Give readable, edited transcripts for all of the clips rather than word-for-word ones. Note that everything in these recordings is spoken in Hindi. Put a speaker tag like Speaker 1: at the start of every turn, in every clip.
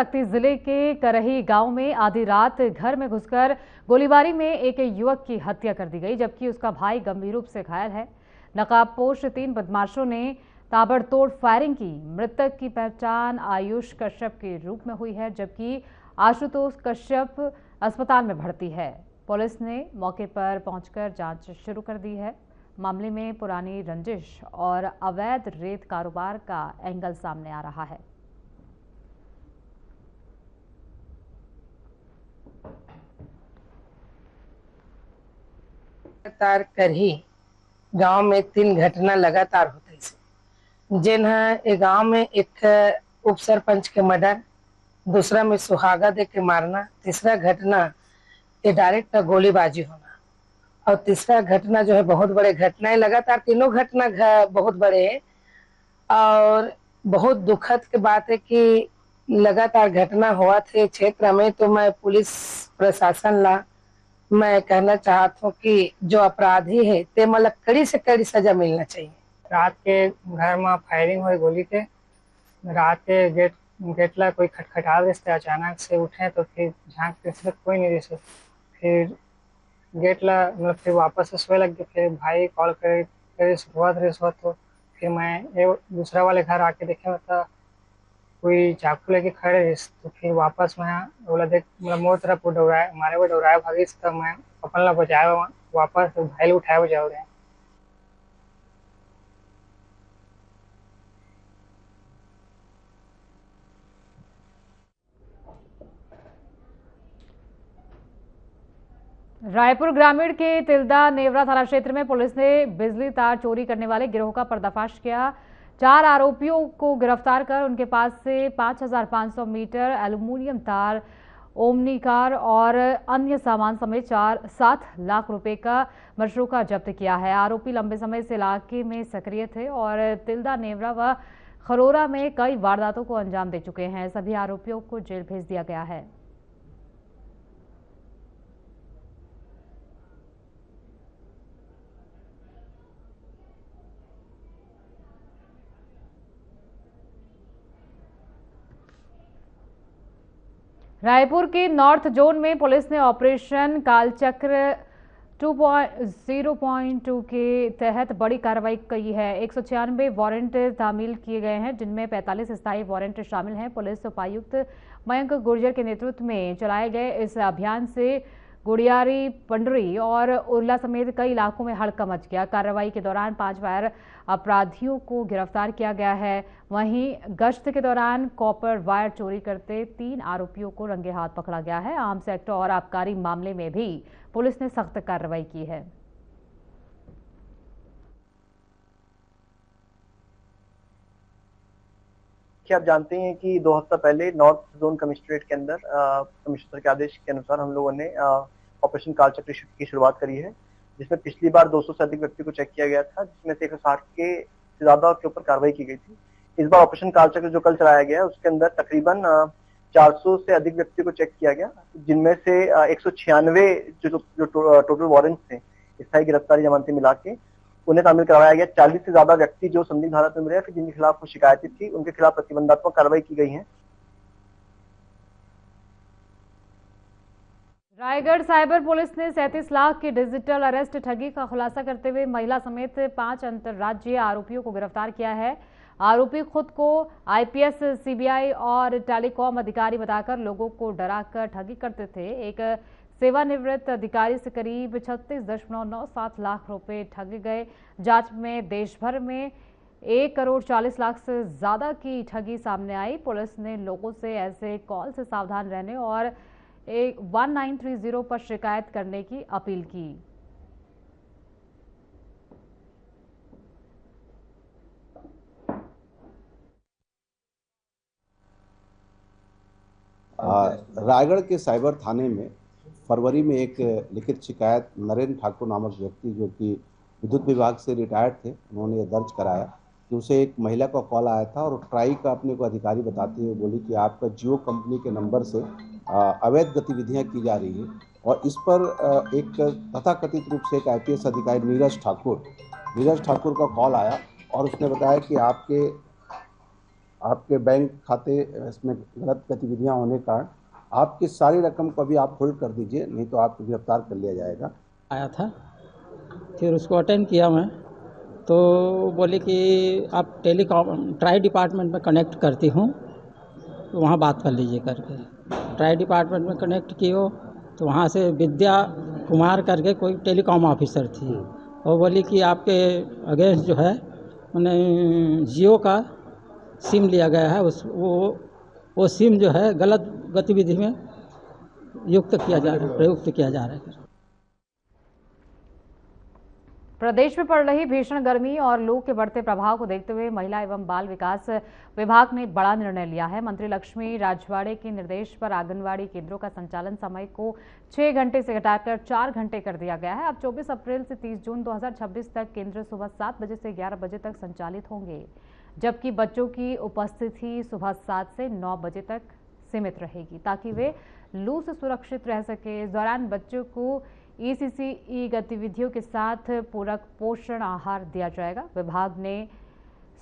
Speaker 1: शक्ति जिले के करही गांव में आधी रात घर में घुसकर गोलीबारी में एक युवक की हत्या कर दी गई, जबकि उसका भाई गंभीर रूप से घायल है। नकाबपोश 3 बदमाशों ने ताबड़तोड़ फायरिंग की। मृतक की पहचान आयुष कश्यप के रूप में हुई है, जबकि आशुतोष कश्यप अस्पताल में भर्ती है। पुलिस ने मौके पर पहुंचकर जांच शुरू कर दी है। मामले में पुरानी रंजिश और अवैध रेत कारोबार का एंगल सामने आ रहा है।
Speaker 2: लगातार करही गांव में 3 घटना लगातार होते से जिन्हें गांव में एक उप सरपंच के मर्डर, दूसरा में सुहागा दे के मारना, तीसरा घटना ये डायरेक्ट गोलीबाजी होना और तीसरा घटना जो है बहुत बड़े घटना है। लगातार तीनों घटना बहुत बड़े हैं और बहुत दुखद की बात है कि लगातार घटना हुआ थे क्षेत्र में। तो मैं पुलिस प्रशासन ला मैं कहना चाहता हूँ कि जो अपराधी है ते मतलब कड़ी से कड़ी सजा मिलना चाहिए।
Speaker 3: रात के घर में फायरिंग हुई गोली के, रात के गेट ला कोई खटखटा देते, अचानक से उठे तो फिर झांकते कोई नहीं दिखे, फिर गेट ला मतलब फिर वापस से सोए लग गए। फिर भाई कॉल करे सुबह तो फिर मैं दूसरा वाले घर आके देखे तो कोई चाकू लेके खड़े रहे। तो फिर वापस मैं बोला देख मतलब मोर तरफ दौड़ाया, हमारे वो दौड़ाया भागी। तब मैं अपन ला बचाया, वापस भाई उठाया बचाओ रहे।
Speaker 1: रायपुर ग्रामीण के तिल्दा नेवरा थाना क्षेत्र में पुलिस ने बिजली तार चोरी करने वाले गिरोह का पर्दाफाश किया। 4 आरोपियों को गिरफ्तार कर उनके पास से 5,500 मीटर एल्यूमिनियम तार, ओमनी कार और अन्य सामान समेत 7 लाख रुपए का मशरूका जब्त किया है। आरोपी लंबे समय से इलाके में सक्रिय थे और तिल्दा नेवरा व खरोरा में कई वारदातों को अंजाम दे चुके हैं। सभी आरोपियों को जेल भेज दिया गया है। रायपुर के नॉर्थ जोन में पुलिस ने ऑपरेशन कालचक्र 2.0.2 के तहत बड़ी कार्रवाई की है। 196 वारंट तामील किए गए हैं, जिनमें 45 स्थायी वारंट शामिल हैं। पुलिस उपायुक्त मयंक गुर्जर के नेतृत्व में चलाए गए इस अभियान से गुड़ियारी, पंडरी और उरला समेत कई इलाकों में हड़कंप मच गया। कार्रवाई के दौरान 5 फायर अपराधियों को गिरफ्तार किया गया है। वहीं गश्त के दौरान कॉपर वायर चोरी करते 3 आरोपियों को रंगे हाथ पकड़ा गया है। आर्म्स एक्ट और आबकारी मामले में भी पुलिस ने सख्त कार्रवाई की है।
Speaker 4: कि आप जानते हैं कि 2 हफ्ता पहले नॉर्थ जोन कमिश्नरेट के अंदर कमिश्नर के आदेश के अनुसार हम लोगों ने ऑपरेशन कालचक्र की शुरुआत करी है, जिसमें पिछली बार 200 से अधिक व्यक्ति को चेक किया गया था, जिसमें से 160 के ज्यादा के ऊपर कार्रवाई की गई थी। इस बार ऑपरेशन कालचक्र जो कल चलाया गया उसके अंदर तकरीबन 400 से अधिक व्यक्ति को चेक किया गया, जिनमें से 196 जो टोटल वारंट थे स्थायी गिरफ्तारी जमानतें मिला के उन्हें शामिल करवाया गया। 40 से ज्यादा व्यक्ति जो संदिग्ध हालत में मिले फिर जिनके खिलाफ कुछ शिकायतें थी उनके खिलाफ प्रतिबंधात्मक कार्रवाई की गई है।
Speaker 1: रायगढ़ साइबर पुलिस ने 37 लाख की डिजिटल अरेस्ट ठगी का खुलासा करते हुए महिला समेत 5 अंतर्राज्यीय आरोपियों को गिरफ्तार किया है। आरोपी खुद को आईपीएस, सीबीआई और टेलीकॉम अधिकारी बताकर लोगों को डराकर ठगी करते थे। एक सेवानिवृत्त अधिकारी से करीब 36.97 लाख रुपए ठगे गए। जांच में देश भर में 1 करोड़ 40 लाख से ज्यादा की ठगी सामने आई। पुलिस ने लोगों से ऐसे कॉल से सावधान रहने और 1930 पर शिकायत करने की अपील की।
Speaker 5: रायगढ़ के साइबर थाने में फरवरी में एक लिखित शिकायत नरेंद्र ठाकुर नामक व्यक्ति, जो कि विद्युत विभाग से रिटायर्ड थे, उन्होंने ये दर्ज कराया कि उसे एक महिला का कॉल आया था और ट्राई का अपने को अधिकारी बताते हुए बोली कि आपका जियो कंपनी के नंबर से अवैध गतिविधियां की जा रही है। और इस पर एक तथाकथित रूप से एक आईपीएस अधिकारी नीरज ठाकुर का कॉल आया और उसने बताया कि आपके बैंक खाते इसमें गलत गतिविधियां होने के कारण आपकी सारी रकम को अभी आप होल्ड कर दीजिए, नहीं तो आपको गिरफ्तार कर लिया जाएगा।
Speaker 6: आया था, फिर उसको अटेंड किया मैं, तो बोले कि आप टेलीकॉम ट्राई डिपार्टमेंट में कनेक्ट करती हूँ तो वहाँ बात कर लीजिए करके। ट्राई डिपार्टमेंट में कनेक्ट की हो तो वहाँ से विद्या कुमार करके कोई टेलीकॉम ऑफिसर थी, वो बोली कि आपके अगेंस्ट जो है मैंने जियो का सिम लिया गया है, वो सिम जो है गलत गतिविधि में प्रयुक्त किया जा रहा है।
Speaker 1: प्रदेश में पड़ रही भीषण गर्मी और लू के बढ़ते प्रभाव को देखते हुए महिला एवं बाल विकास विभाग ने बड़ा निर्णय लिया है। मंत्री लक्ष्मी राजवाड़े के निर्देश पर आंगनवाड़ी केंद्रों का संचालन समय को 6 घंटे से घटाकर 4 घंटे कर दिया गया है। अब 24 अप्रैल से 30 जून 2026 तक केंद्र सुबह 7 बजे से 11 बजे तक संचालित होंगे, जबकि बच्चों की उपस्थिति सुबह 7 से 9 बजे तक सीमित रहेगी ताकि वे लू से सुरक्षित रह सके। इस दौरान बच्चों को ECCE गतिविधियों के साथ पूरक पोषण आहार दिया जाएगा। विभाग ने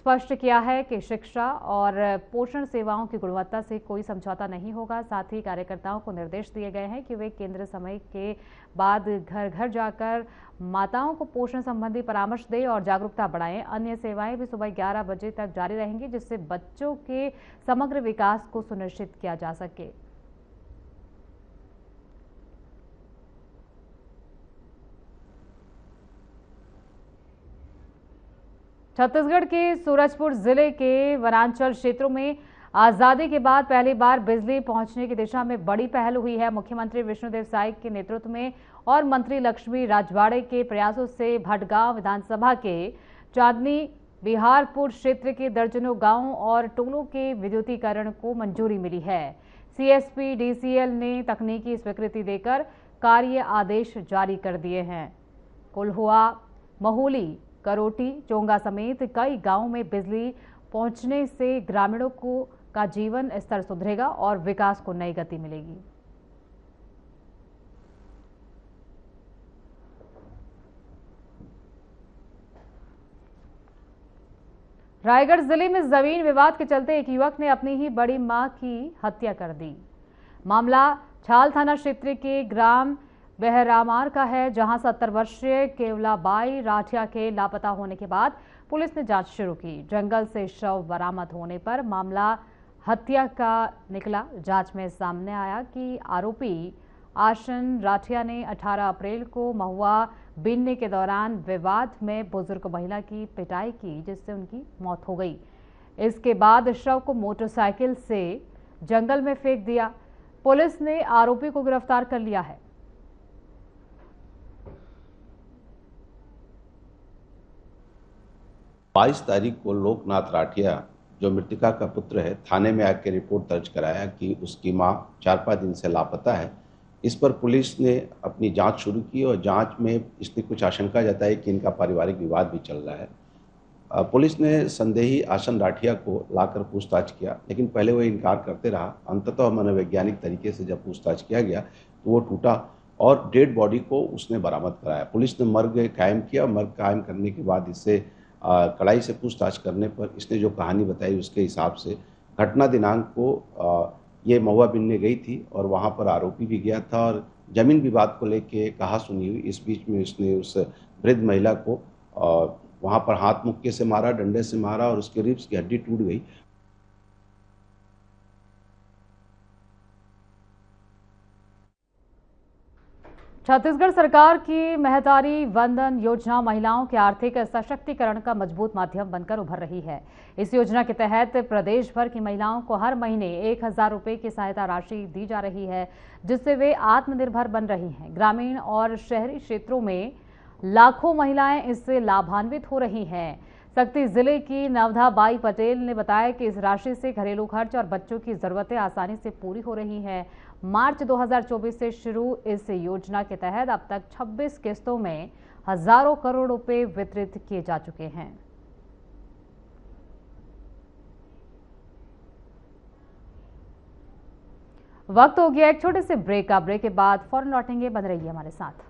Speaker 1: स्पष्ट किया है कि शिक्षा और पोषण सेवाओं की गुणवत्ता से कोई समझौता नहीं होगा। साथ ही कार्यकर्ताओं को निर्देश दिए गए हैं कि वे केंद्र समय के बाद घर घर जाकर माताओं को पोषण संबंधी परामर्श दें और जागरूकता बढ़ाएं। अन्य सेवाएं भी सुबह 11 बजे तक जारी रहेंगी, जिससे बच्चों के समग्र विकास को सुनिश्चित किया जा सके। छत्तीसगढ़ के सूरजपुर जिले के वनांचल क्षेत्रों में आजादी के बाद पहली बार बिजली पहुंचने की दिशा में बड़ी पहल हुई है। मुख्यमंत्री विष्णुदेव साय के नेतृत्व में और मंत्री लक्ष्मी राजवाड़े के प्रयासों से भटगांव विधानसभा के चांदनी बिहारपुर क्षेत्र के दर्जनों गांवों और टोलों के विद्युतीकरण को मंजूरी मिली है। CSP DCL ने तकनीकी स्वीकृति देकर कार्य आदेश जारी कर दिए हैं। कुल्हुआ, महुली, करोटी, चोंगा समेत कई गांवों में बिजली पहुंचने से ग्रामीणों का जीवन स्तर सुधरेगा और विकास को नई गति मिलेगी। रायगढ़ जिले में जमीन विवाद के चलते एक युवक ने अपनी ही बड़ी मां की हत्या कर दी। मामला छाल थाना क्षेत्र के ग्राम बहरामार का है, जहां 70 वर्षीय केवलाबाई राठिया के लापता होने के बाद पुलिस ने जांच शुरू की। जंगल से शव बरामद होने पर मामला हत्या का निकला। जांच में सामने आया कि आरोपी आशन राठिया ने 18 अप्रैल को महुआ बीनने के दौरान विवाद में बुजुर्ग महिला की पिटाई की, जिससे उनकी मौत हो गई। इसके बाद शव को मोटरसाइकिल से जंगल में फेंक दिया। पुलिस ने आरोपी को गिरफ्तार कर लिया है।
Speaker 5: 22 तारीख को लोकनाथ राठिया, जो मृतका का पुत्र है, थाने में आकर रिपोर्ट दर्ज कराया कि उसकी मां 4-5 दिन से लापता है। इस पर पुलिस ने अपनी जांच शुरू की और जांच में इसने कुछ आशंका जताई कि इनका पारिवारिक विवाद भी चल रहा है। पुलिस ने संदेही आसन राठिया को लाकर पूछताछ किया, लेकिन पहले वो इनकार करते रहा। अंततः मनोवैज्ञानिक तरीके से जब पूछताछ किया गया तो वो टूटा और डेड बॉडी को उसने बरामद कराया। पुलिस ने मर्ग कायम किया। मर्ग कायम करने के बाद इससे कड़ाई से पूछताछ करने पर इसने जो कहानी बताई उसके हिसाब से घटना दिनांक को ये महुआ बीनने गई थी और वहाँ पर आरोपी भी गया था और जमीन विवाद को लेके कहा सुनी हुई। इस बीच में उसने उस वृद्ध महिला को वहाँ पर हाथ मुक्के से मारा, डंडे से मारा और उसके रिब्स की हड्डी टूट गई।
Speaker 1: छत्तीसगढ़ सरकार की महतारी वंदन योजना महिलाओं के आर्थिक सशक्तिकरण का मजबूत माध्यम बनकर उभर रही है। इस योजना के तहत प्रदेश भर की महिलाओं को हर महीने 1000 रुपए की सहायता राशि दी जा रही है, जिससे वे आत्मनिर्भर बन रही हैं। ग्रामीण और शहरी क्षेत्रों में लाखों महिलाएं इससे लाभान्वित हो रही हैं। सक्ती जिले की नवधा बाई पटेल ने बताया कि इस राशि से घरेलू खर्च और बच्चों की जरूरतें आसानी से पूरी हो रही हैं। मार्च 2024 से शुरू इस योजना के तहत अब तक 26 किस्तों में हजारों करोड़ रुपए वितरित किए जा चुके हैं। वक्त हो गया एक छोटे से ब्रेक का। ब्रेक के बाद फौरन लौटेंगे, बने रहिए हमारे साथ।